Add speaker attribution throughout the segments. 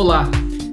Speaker 1: Olá,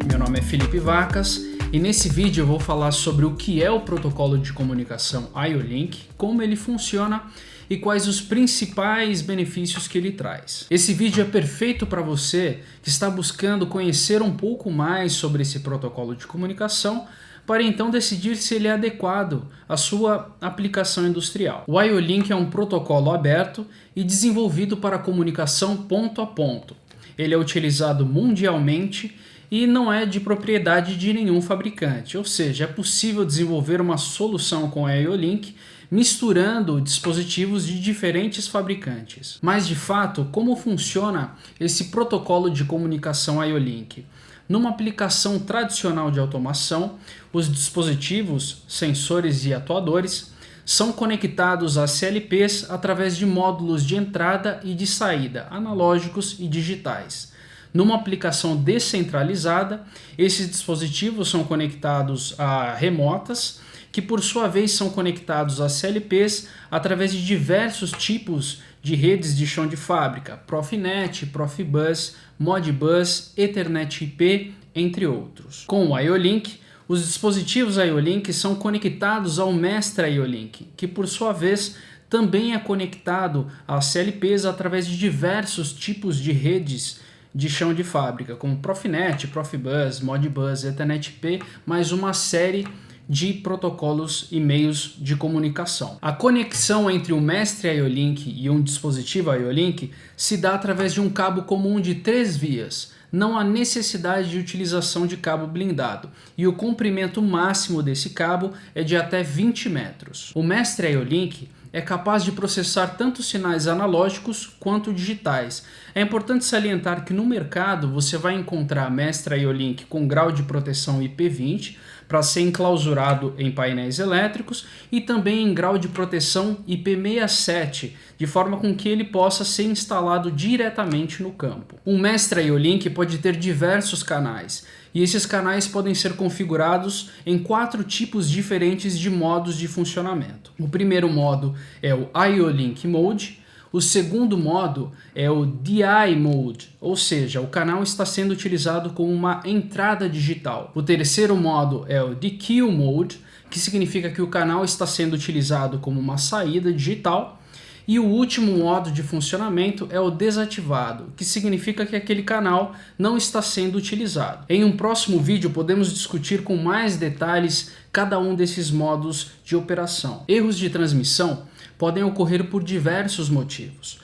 Speaker 1: meu nome é Felipe Vacas e nesse vídeo eu vou falar sobre o que é o protocolo de comunicação IO-Link, como ele funciona e quais os principais benefícios que ele traz. Esse vídeo é perfeito para você que está buscando conhecer um pouco mais sobre esse protocolo de comunicação para então decidir se ele é adequado à sua aplicação industrial. O IO-Link é um protocolo aberto e desenvolvido para comunicação ponto a ponto. Ele é utilizado mundialmente e não é de propriedade de nenhum fabricante, ou seja, é possível desenvolver uma solução com IO-Link misturando dispositivos de diferentes fabricantes. Mas de fato, como funciona esse protocolo de comunicação IO-Link? Numa aplicação tradicional de automação, os dispositivos, sensores e atuadores são conectados a CLPs através de módulos de entrada e de saída, analógicos e digitais. Numa aplicação descentralizada, esses dispositivos são conectados a remotas, que por sua vez são conectados a CLPs através de diversos tipos de redes de chão de fábrica, Profinet, Profibus, Modbus, Ethernet IP, entre outros. Com o IO-Link, os dispositivos IO-Link são conectados ao mestre IO-Link, que por sua vez também é conectado a CLPs através de diversos tipos de redes de chão de fábrica, como Profinet, Profibus, Modbus, Ethernet IP, mais uma série de protocolos e meios de comunicação. A conexão entre um mestre IO-Link e um dispositivo IO-Link se dá através de um cabo comum de 3 vias. Não há necessidade de utilização de cabo blindado e o comprimento máximo desse cabo é de até 20 metros. O mestre IO-Link é capaz de processar tanto sinais analógicos quanto digitais. É importante salientar que no mercado você vai encontrar mestre IO-Link com grau de proteção IP20 para ser enclausurado em painéis elétricos e também em grau de proteção IP67, de forma com que ele possa ser instalado diretamente no campo. Um mestre IO-Link pode ter diversos canais, e esses canais podem ser configurados em 4 tipos diferentes de modos de funcionamento. O primeiro modo é o IO-Link Mode, o segundo modo é o DI Mode, ou seja, o canal está sendo utilizado como uma entrada digital. O terceiro modo é o DQ Mode, que significa que o canal está sendo utilizado como uma saída digital. E o último modo de funcionamento é o desativado, que significa que aquele canal não está sendo utilizado. Em um próximo vídeo podemos discutir com mais detalhes cada um desses modos de operação. Erros de transmissão podem ocorrer por diversos motivos.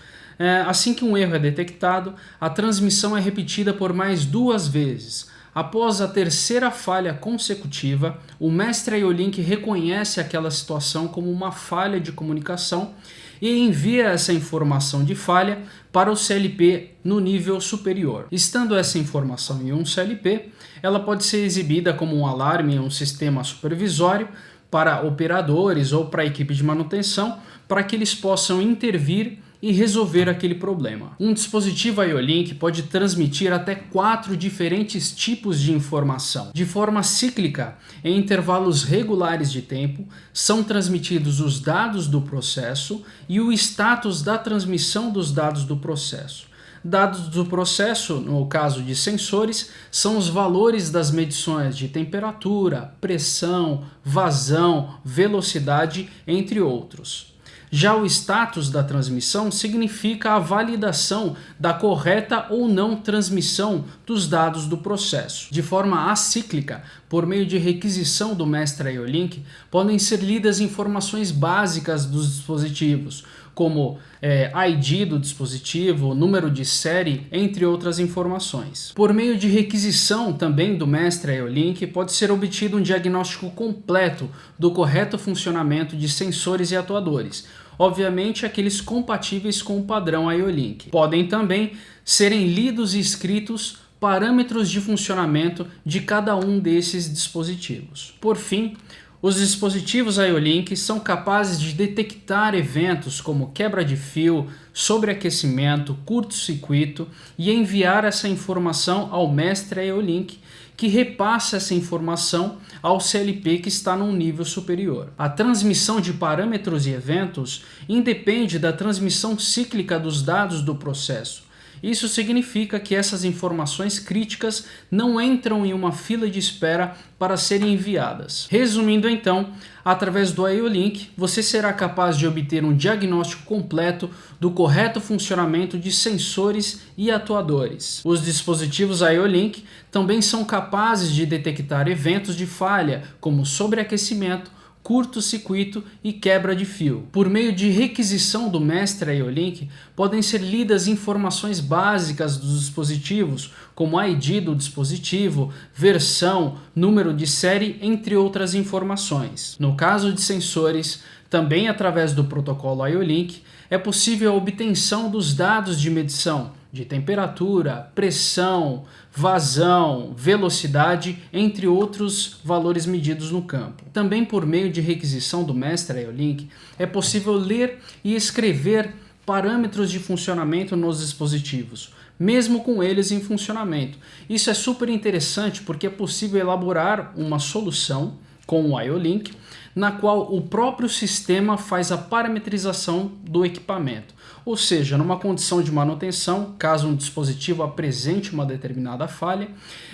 Speaker 1: Assim que um erro é detectado, a transmissão é repetida por mais 2 vezes. Após a terceira falha consecutiva, o mestre IO-Link reconhece aquela situação como uma falha de comunicação e envia essa informação de falha para o CLP no nível superior. Estando essa informação em um CLP, ela pode ser exibida como um alarme em um sistema supervisório para operadores ou para a equipe de manutenção, para que eles possam intervir e resolver aquele problema. Um dispositivo IO-Link pode transmitir até 4 diferentes tipos de informação. De forma cíclica, em intervalos regulares de tempo, são transmitidos os dados do processo e o status da transmissão dos dados do processo. Dados do processo, no caso de sensores, são os valores das medições de temperatura, pressão, vazão, velocidade, entre outros. Já o status da transmissão significa a validação da correta ou não transmissão dos dados do processo. De forma acíclica, por meio de requisição do mestre IO-Link, podem ser lidas informações básicas dos dispositivos, como ID do dispositivo, número de série, entre outras informações. Por meio de requisição também do mestre IO-Link, pode ser obtido um diagnóstico completo do correto funcionamento de sensores e atuadores, obviamente aqueles compatíveis com o padrão IO-Link. Podem também serem lidos e escritos parâmetros de funcionamento de cada um desses dispositivos. Por fim, os dispositivos IO-Link são capazes de detectar eventos como quebra de fio, sobreaquecimento, curto-circuito e enviar essa informação ao mestre IO-Link, que repassa essa informação ao CLP que está num nível superior. A transmissão de parâmetros e eventos independe da transmissão cíclica dos dados do processo Isso significa que essas informações críticas não entram em uma fila de espera para serem enviadas. Resumindo então, através do IO-Link, você será capaz de obter um diagnóstico completo do correto funcionamento de sensores e atuadores. Os dispositivos IO-Link também são capazes de detectar eventos de falha, como sobreaquecimento, curto-circuito e quebra de fio. Por meio de requisição do mestre IO-Link, podem ser lidas informações básicas dos dispositivos, como a ID do dispositivo, versão, número de série, entre outras informações. No caso de sensores, também através do protocolo IO-Link, é possível a obtenção dos dados de medição de temperatura, pressão, vazão, velocidade, entre outros valores medidos no campo. Também por meio de requisição do mestre IO-Link, é possível ler e escrever parâmetros de funcionamento nos dispositivos, mesmo com eles em funcionamento. Isso é super interessante porque é possível elaborar uma solução com o IO-Link, na qual o próprio sistema faz a parametrização do equipamento. Ou seja, numa condição de manutenção, caso um dispositivo apresente uma determinada falha,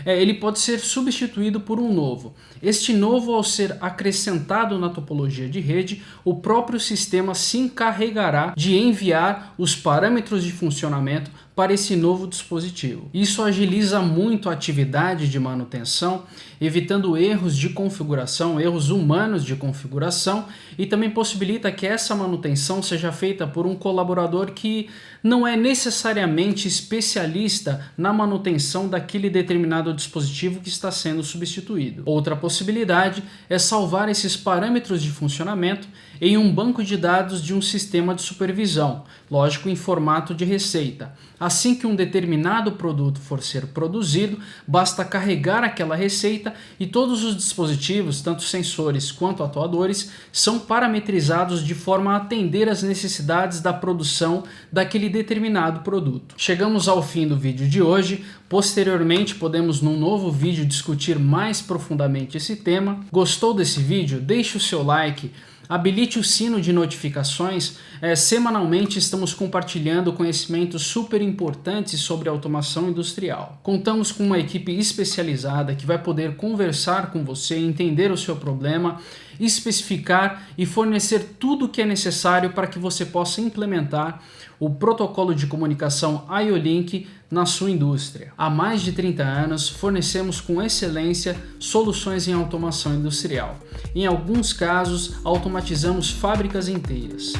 Speaker 1: ele pode ser substituído por um novo. Este novo, ao ser acrescentado na topologia de rede, o próprio sistema se encarregará de enviar os parâmetros de funcionamento para esse novo dispositivo. Isso agiliza muito a atividade de manutenção, evitando erros de configuração, erros humanos de configuração, e também possibilita que essa manutenção seja feita por um colaborador que não é necessariamente especialista na manutenção daquele determinado dispositivo que está sendo substituído. Outra possibilidade é salvar esses parâmetros de funcionamento em um banco de dados de um sistema de supervisão, lógico em formato de receita. Assim que um determinado produto for ser produzido, basta carregar aquela receita e todos os dispositivos, tanto sensores quanto atuadores, são parametrizados de forma a atender às necessidades da produção daquele determinado produto. Chegamos ao fim do vídeo de hoje. Posteriormente, podemos num novo vídeo discutir mais profundamente esse tema. Gostou desse vídeo? Deixe o seu like. Habilite o sino de notificações. Semanalmente estamos compartilhando conhecimentos super importantes sobre automação industrial. Contamos com uma equipe especializada que vai poder conversar com você, entender o seu problema, especificar e fornecer tudo o que é necessário para que você possa implementar o protocolo de comunicação IO-Link na sua indústria. Há mais de 30 anos, fornecemos com excelência soluções em automação industrial. Em alguns casos, automatizamos fábricas inteiras.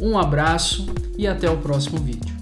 Speaker 1: Um abraço e até o próximo vídeo.